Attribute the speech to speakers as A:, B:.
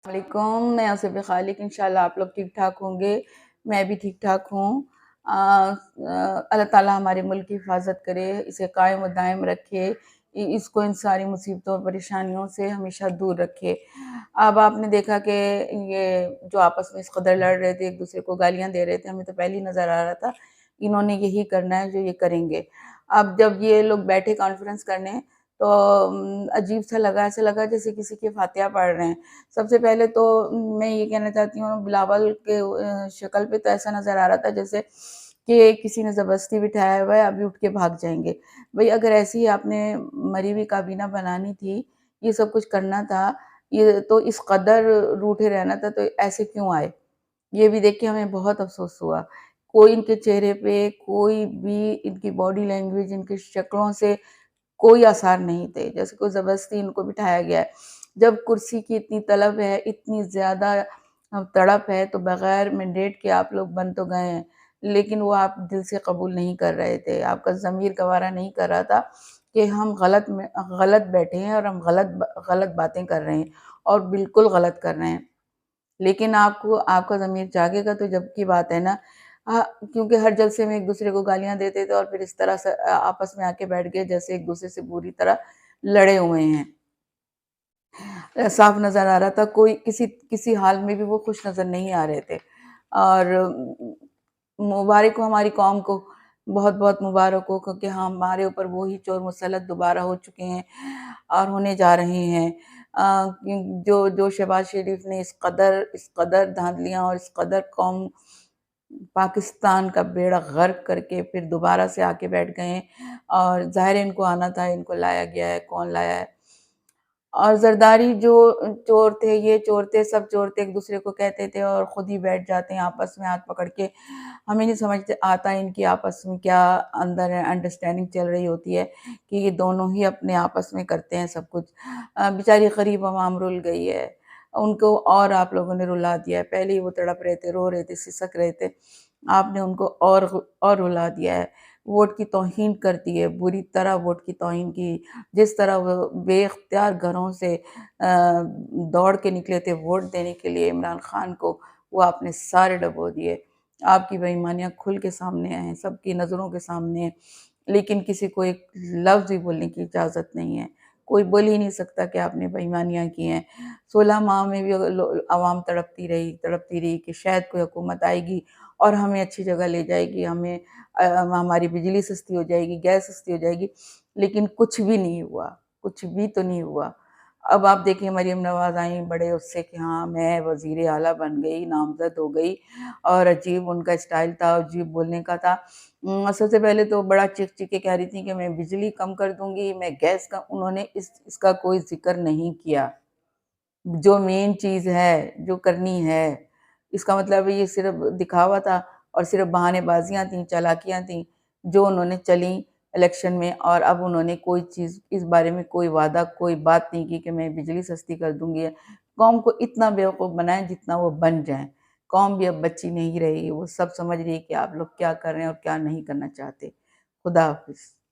A: علیکم، میں آصف خالق، انشاءاللہ آپ لوگ ٹھیک ٹھاک ہوں گے، میں بھی ٹھیک ٹھاک ہوں۔ اللہ تعالیٰ ہمارے ملک کی حفاظت کرے، اسے قائم و دائم رکھے، اس کو ان ساری مصیبتوں اور پریشانیوں سے ہمیشہ دور رکھے۔ اب آپ نے دیکھا کہ یہ جو آپس میں اس قدر لڑ رہے تھے، ایک دوسرے کو گالیاں دے رہے تھے، ہمیں تو پہلے ہی نظر آ رہا تھا انہوں نے یہی کرنا ہے جو یہ کریں گے۔ اب جب یہ لوگ بیٹھے کانفرنس کرنے تو عجیب سا لگا، ایسا لگا جیسے کسی کے فاتحہ پڑھ رہے ہیں۔ سب سے پہلے تو میں یہ کہنا چاہتی ہوں، بلاول کے شکل پہ تو ایسا نظر آ رہا تھا جیسے کہ کسی نے زبردستی بٹھایا ہوا ہے، ابھی اٹھ کے بھاگ جائیں گے۔ بھئی اگر ایسی آپ نے مری ہوئی کابینہ بنانی تھی، یہ سب کچھ کرنا تھا، یہ تو اس قدر روٹھے رہنا تھا، تو ایسے کیوں آئے؟ یہ بھی دیکھ کے ہمیں بہت افسوس ہوا۔ کوئی ان کے چہرے پہ، کوئی بھی ان کی باڈی لینگویج، ان کی شکلوں سے کوئی آثار نہیں تھے، جیسے کوئی زبردستی ان کو بٹھایا گیا ہے۔ جب کرسی کی اتنی طلب ہے، اتنی زیادہ تڑپ ہے، تو بغیر مینڈیٹ کے آپ لوگ بن تو گئے ہیں، لیکن وہ آپ دل سے قبول نہیں کر رہے تھے، آپ کا ضمیر گوارا نہیں کر رہا تھا کہ ہم غلط بیٹھے ہیں اور ہم غلط باتیں کر رہے ہیں اور بالکل غلط کر رہے ہیں۔ لیکن آپ کا ضمیر جاگے گا تو جب کی بات ہے نا، کیونکہ ہر جلسے میں ایک دوسرے کو گالیاں دیتے تھے اور پھر اس طرح سے آپس میں آ کے بیٹھ گئے جیسے ایک دوسرے سے بری طرح لڑے ہوئے ہیں۔ صاف نظر آ رہا تھا، کوئی کسی حال میں بھی وہ خوش نظر نہیں آ رہے تھے۔ اور مبارک ہو ہماری قوم کو، بہت بہت مبارک ہو، کیونکہ ہمارے اوپر وہی چور مسلط دوبارہ ہو چکے ہیں اور ہونے جا رہے ہیں۔ جو شہباز شریف نے اس قدر دھاندلیاں اور اس قدر قوم پاکستان کا بیڑا غرق کر کے پھر دوبارہ سے آ کے بیٹھ گئے ہیں، اور ظاہر ان کو آنا تھا، ان کو لایا گیا ہے، کون لایا ہے۔ اور زرداری جو چور تھے، یہ چور تھے، سب چور تھے، ایک دوسرے کو کہتے تھے اور خود ہی بیٹھ جاتے ہیں آپس میں ہاتھ پکڑ کے۔ ہمیں نہیں سمجھ آتا ان کی آپس میں کیا اندر انڈرسٹینڈنگ چل رہی ہوتی ہے کہ یہ دونوں ہی اپنے آپس میں کرتے ہیں سب کچھ۔ بیچاری غریب عوام رل گئی ہے، ان کو اور آپ لوگوں نے رلا دیا ہے۔ پہلے ہی وہ تڑپ رہے تھے، رو رہے تھے، سسک رہے تھے، آپ نے ان کو اور رلا دیا ہے۔ ووٹ کی توہین کرتی ہے، بری طرح ووٹ کی توہین کی۔ جس طرح وہ بے اختیار گھروں سے دوڑ کے نکلے تھے ووٹ دینے کے لیے عمران خان کو، وہ آپ نے سارے ڈبو دیے۔ آپ کی بے ایمانیاں کھل کے سامنے ہیں، سب کی نظروں کے سامنے ہیں، لیکن کسی کو ایک لفظ بھی بولنے کی اجازت نہیں ہے۔ کوئی بول ہی نہیں سکتا کہ آپ نے بے ایمانیاں کی ہیں۔ 16 ماہ میں بھی عوام تڑپتی رہی کہ شاید کوئی حکومت آئے گی اور ہمیں اچھی جگہ لے جائے گی، ہماری بجلی سستی ہو جائے گی، گیس سستی ہو جائے گی، لیکن کچھ بھی نہیں ہوا، کچھ بھی تو نہیں ہوا۔ اب آپ دیکھیں مریم نواز آئیں بڑے اس سے کہ ہاں میں وزیر اعلیٰ بن گئی، نامزد ہو گئی، اور عجیب ان کا اسٹائل تھا، عجیب بولنے کا تھا۔ سب سے پہلے تو بڑا چیخ چیخ کے کہہ رہی تھی کہ میں بجلی کم کر دوں گی، میں گیس کا، انہوں نے اس کا کوئی ذکر نہیں کیا۔ جو مین چیز ہے، جو کرنی ہے، اس کا مطلب یہ صرف دکھاوا تھا اور صرف بہانے بازیاں تھیں، چالاکیاں تھیں جو انہوں نے چلیں الیکشن میں، اور اب انہوں نے کوئی چیز اس بارے میں کوئی وعدہ، کوئی بات نہیں کی کہ میں بجلی سستی کر دوں گی۔ قوم کو اتنا بیوقوف بنائیں جتنا وہ بن جائیں۔ قوم بھی اب بچی نہیں رہی، وہ سب سمجھ رہی کہ آپ لوگ کیا کر رہے ہیں اور کیا نہیں کرنا چاہتے۔ خدا حافظ۔